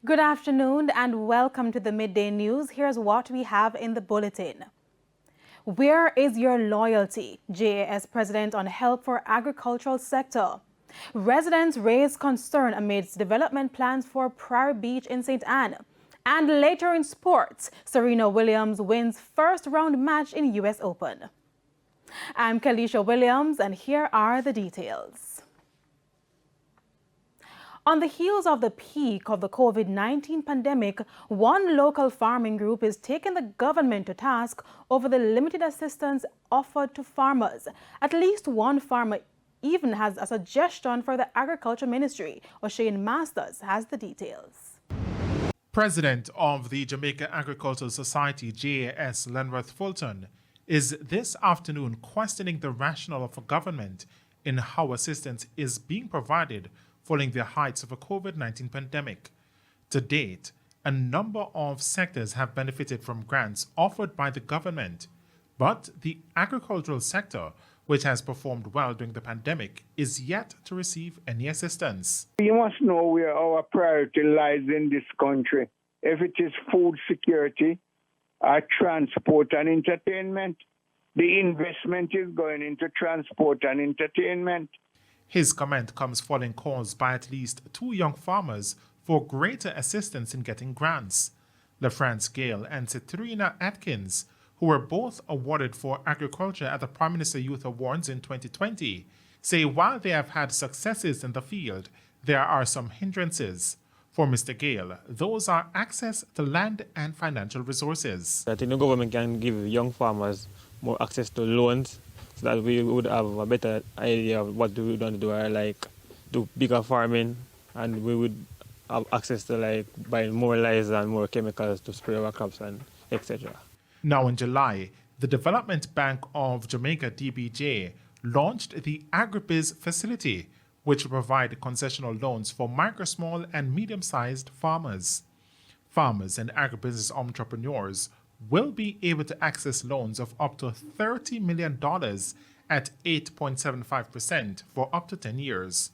Good afternoon and welcome to the Midday News. Here's what we have in the bulletin. Where is your loyalty? JAS President on help for agricultural sector. Residents raise concern amidst development plans for Prairie Beach in St. Anne. And later in sports, Serena Williams wins first round match in US Open. I'm Kalisha Williams and here are the details. On the heels of the peak of the COVID-19 pandemic, one local farming group is taking the government to task over the limited assistance offered to farmers. At least one farmer even has a suggestion for the Agriculture Ministry. O'Shane Masters has the details. President of the Jamaica Agricultural Society, JAS, Lenworth Fulton, is this afternoon questioning the rationale of a government in how assistance is being provided following the heights of a COVID-19 pandemic. To date, a number of sectors have benefited from grants offered by the government, but the agricultural sector, which has performed well during the pandemic, is yet to receive any assistance. You must know where our priority lies in this country. If it is food security, transport and entertainment, the investment is going into transport and entertainment. His comment comes following calls by at least two young farmers for greater assistance in getting grants. LaFrance Gale and Citrina Atkins, who were both awarded for agriculture at the Prime Minister Youth Awards in 2020, say while they have had successes in the field, there are some hindrances. For Mr. Gale, those are access to land and financial resources. I think the government can give young farmers more access to loans, so that we would have a better idea of what we want to do, like do bigger farming, and we would have access to like buying more lies and more chemicals to spray our crops and etc. Now in July, the Development Bank of Jamaica, DBJ, launched the AgriBiz facility, which will provide concessional loans for micro, small and medium-sized farmers. Farmers and agribusiness entrepreneurs will be able to access loans of up to $30 million at 8.75% for up to 10 years.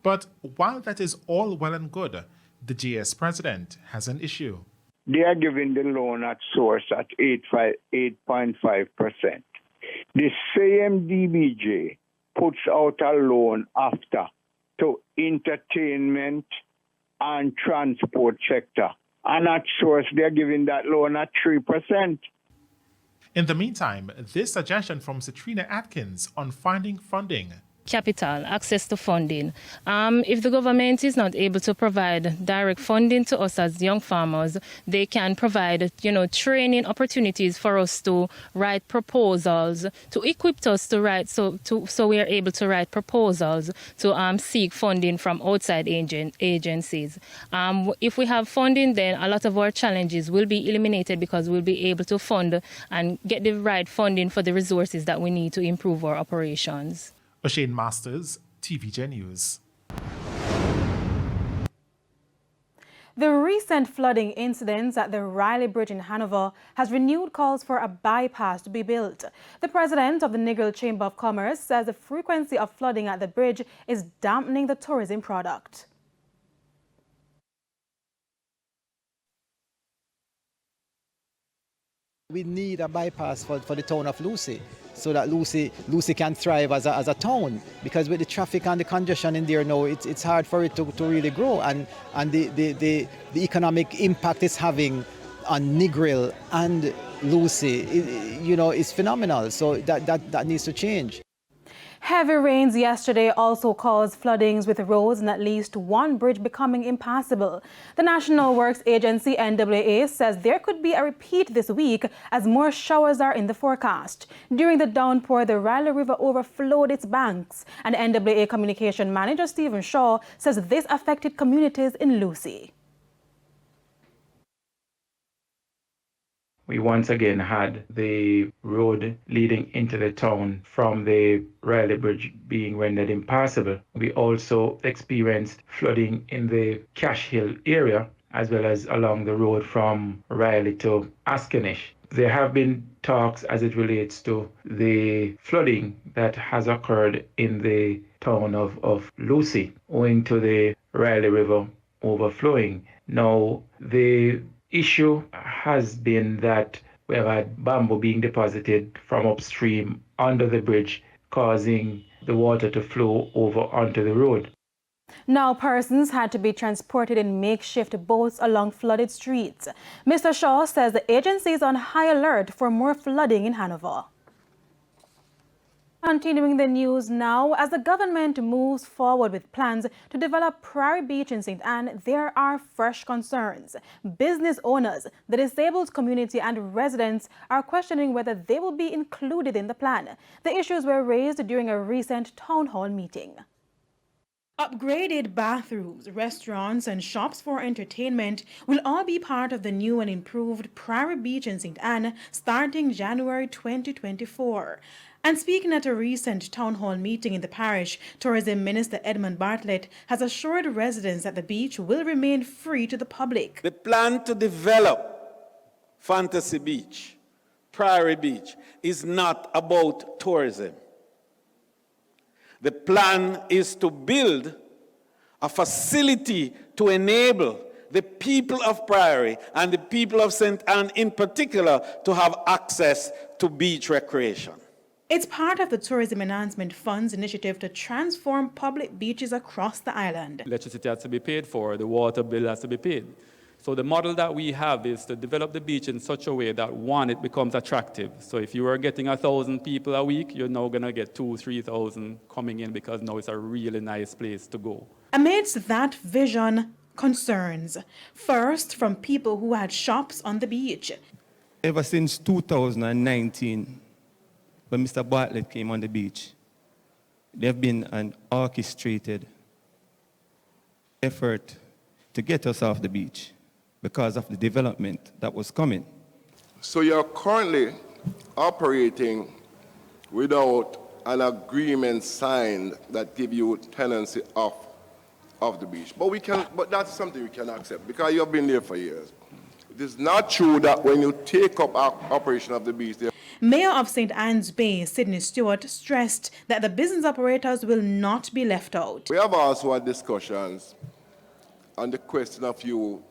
But while that is all well and good, the JS president has an issue. They are giving the loan at source at 8.5%. The same DBJ puts out a loan after to entertainment and transport sector. And at source, they're giving that loan at 3%. In the meantime, this suggestion from Citrina Atkins on finding funding. Capital, access to funding. If the government is not able to provide direct funding to us as young farmers, they can provide, training opportunities for us to write proposals, to equip us to write, so we are able to write proposals to seek funding from outside agencies. If we have funding, then a lot of our challenges will be eliminated because we'll be able to fund and get the right funding for the resources that we need to improve our operations. O'Shane Masters, TVJ News. The recent flooding incidents at the Prairie Bridge in Hanover has renewed calls for a bypass to be built. The president of the Negril Chamber of Commerce says the frequency of flooding at the bridge is dampening the tourism product. We need a bypass for the town of Lucea, so that Lucea can thrive as a town, because with the traffic and the congestion in there now, it's hard for it to really grow, and the economic impact it's having on Negril and Lucea, is phenomenal. So that needs to change. Heavy rains yesterday also caused floodings with roads and at least one bridge becoming impassable. The National Works Agency, NWA, says there could be a repeat this week as more showers are in the forecast. During the downpour, the Riley River overflowed its banks, and NWA Communication Manager Stephen Shaw says this affected communities in Lucea. We once again had the road leading into the town from the Riley Bridge being rendered impassable. We also experienced flooding in the Cash Hill area, as well as along the road from Riley to Askenish. There have been talks as it relates to the flooding that has occurred in the town of Lucea, owing to the Riley River overflowing. Now, the issue has been that we have had bamboo being deposited from upstream under the bridge, causing the water to flow over onto the road. Now, persons had to be transported in makeshift boats along flooded streets. Mr. Shaw says the agency is on high alert for more flooding in Hanover. Continuing the news now, as the government moves forward with plans to develop Prairie Beach in St. Anne, there are fresh concerns. Business owners, the disabled community and residents are questioning whether they will be included in the plan. The issues were raised during a recent town hall meeting. Upgraded bathrooms, restaurants and shops for entertainment will all be part of the new and improved Prairie Beach in St. Anne starting January 2024. And speaking at a recent town hall meeting in the parish, Tourism Minister Edmund Bartlett has assured residents that the beach will remain free to the public. The plan to develop Fantasy Beach, Prairie Beach, is not about tourism. The plan is to build a facility to enable the people of Prairie and the people of St. Anne in particular to have access to beach recreation. It's part of the Tourism Enhancement Fund's initiative to transform public beaches across the island. Electricity has to be paid for, the water bill has to be paid. So the model that we have is to develop the beach in such a way that, one, it becomes attractive. So if you were getting 1,000 people a week, you're now going to get 2,000-3,000 coming in because now it's a really nice place to go. Amidst that vision, concerns. First, from people who had shops on the beach. Ever since 2019, when Mr. Bartlett came on the beach, there have been an orchestrated effort to get us off the beach because of the development that was coming. So you're currently operating without an agreement signed that gives you tenancy of the beach. But that's something we can accept because you've been there for years. It is not true that when you take up operation of the beach, Mayor of St. Anne's Bay, Sidney Stewart, stressed that the business operators will not be left out. We have also had discussions on the question of you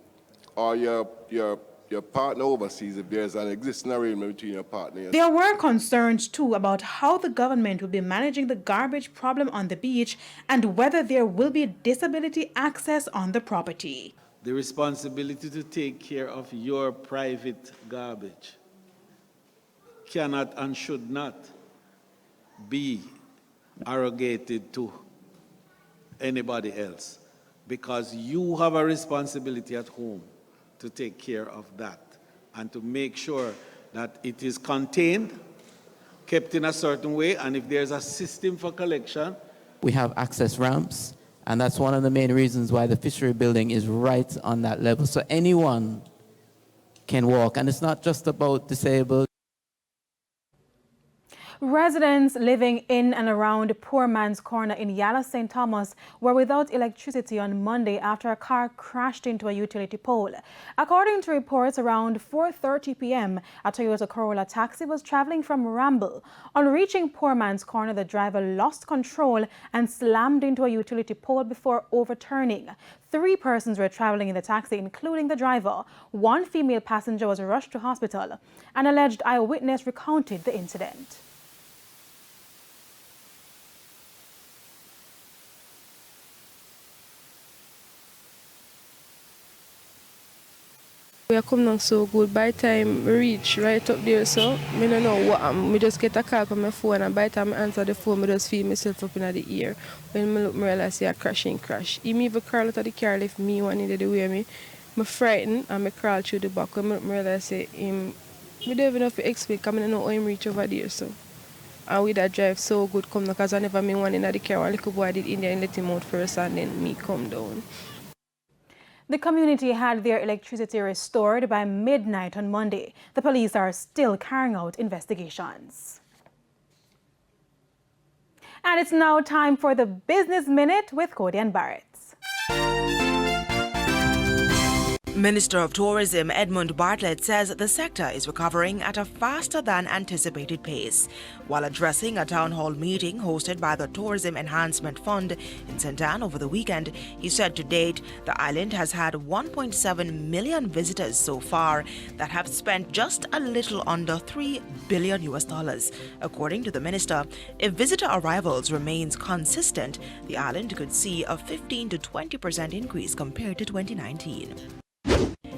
or your partner overseas, if there's an existing arrangement between your partners. There were concerns, too, about how the government will be managing the garbage problem on the beach and whether there will be disability access on the property. The responsibility to take care of your private garbage cannot and should not be arrogated to anybody else, because you have a responsibility at home to take care of that and to make sure that it is contained, kept in a certain way, and if there's a system for collection. We have access ramps, and that's one of the main reasons why the fishery building is right on that level, so anyone can walk, and it's not just about disabled. Residents living in and around Poor Man's Corner in Yala St. Thomas were without electricity on Monday after a car crashed into a utility pole. According to reports, around 4:30 p.m., a Toyota Corolla taxi was traveling from Ramble. On reaching Poor Man's Corner, the driver lost control and slammed into a utility pole before overturning. 3 persons were traveling in the taxi, including the driver. 1 female passenger was rushed to hospital. An alleged eyewitness recounted the incident. We are coming along so good. By the time we reach right up there, so I don't know what I just get a call from my phone, and by the time I answer the phone, I just feel myself up in the air. When I look, I realize I crash. He even crawl out of the car, left me one in the way me. I'm frightened and I crawl through the back. When I realize I don't even know if I expect, because I don't know how I reach over there. So. And with that drive so good come because I never been one in the car. One little boy did in there and let him out first, and then me come down. The community had their electricity restored by midnight on Monday. The police are still carrying out investigations. And it's now time for the Business Minute with Cody and Barrett. Minister of Tourism Edmund Bartlett says the sector is recovering at a faster than anticipated pace. While addressing a town hall meeting hosted by the Tourism Enhancement Fund in St. Anne over the weekend, he said to date the island has had 1.7 million visitors so far that have spent just a little under $3 billion. According to the minister, if visitor arrivals remains consistent, the island could see a 15 to 20% increase compared to 2019.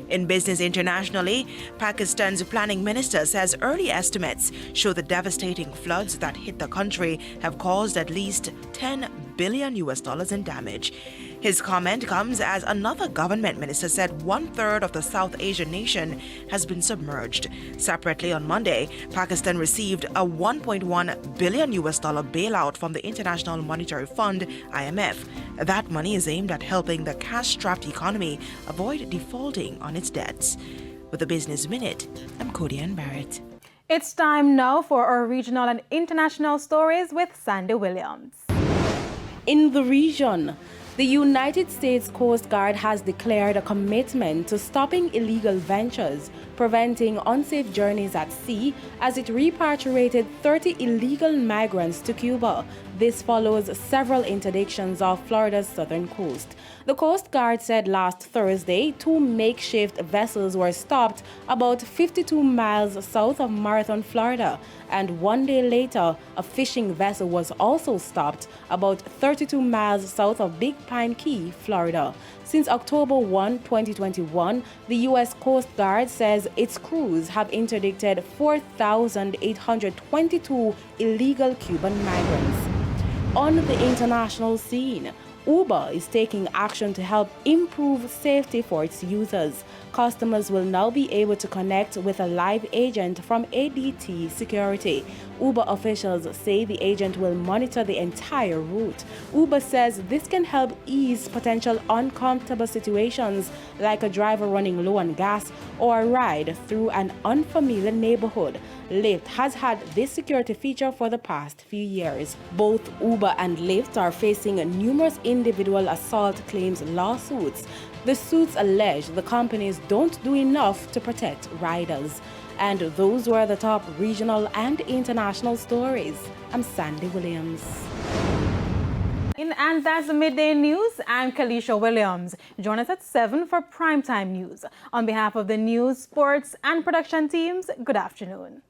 In business internationally, Pakistan's planning minister says early estimates show the devastating floods that hit the country have caused at least $10 billion in damage. His comment comes as another government minister said 1/3 of the South Asian nation has been submerged. Separately on Monday, Pakistan received a $1.1 billion bailout from the International Monetary Fund, IMF. That money is aimed at helping the cash-strapped economy avoid defaulting on its debts. With the Business Minute, I'm Cody Ann Barrett. It's time now for our regional and international stories with Sandy Williams. In the region, the United States Coast Guard has declared a commitment to stopping illegal ventures, preventing unsafe journeys at sea as it repatriated 30 illegal migrants to Cuba. This follows several interdictions off Florida's southern coast. The Coast Guard said last Thursday 2 makeshift vessels were stopped about 52 miles south of Marathon, Florida, and 1 day later, a fishing vessel was also stopped about 32 miles south of Big Pine Key, Florida. Since October 1, 2021, the U.S. Coast Guard says its crews have interdicted 4,822 illegal Cuban migrants. On the international scene, Uber is taking action to help improve safety for its users. Customers will now be able to connect with a live agent from ADT Security. Uber officials say the agent will monitor the entire route. Uber says this can help ease potential uncomfortable situations like a driver running low on gas or a ride through an unfamiliar neighborhood. Lyft has had this security feature for the past few years. Both Uber and Lyft are facing numerous individual assault claims lawsuits. The suits allege the companies don't do enough to protect riders. And those were the top regional and international stories. I'm Sandy Williams. And that's the Midday News. I'm Kalisha Williams. Join us at 7 for Primetime News. On behalf of the news, sports, and production teams, good afternoon.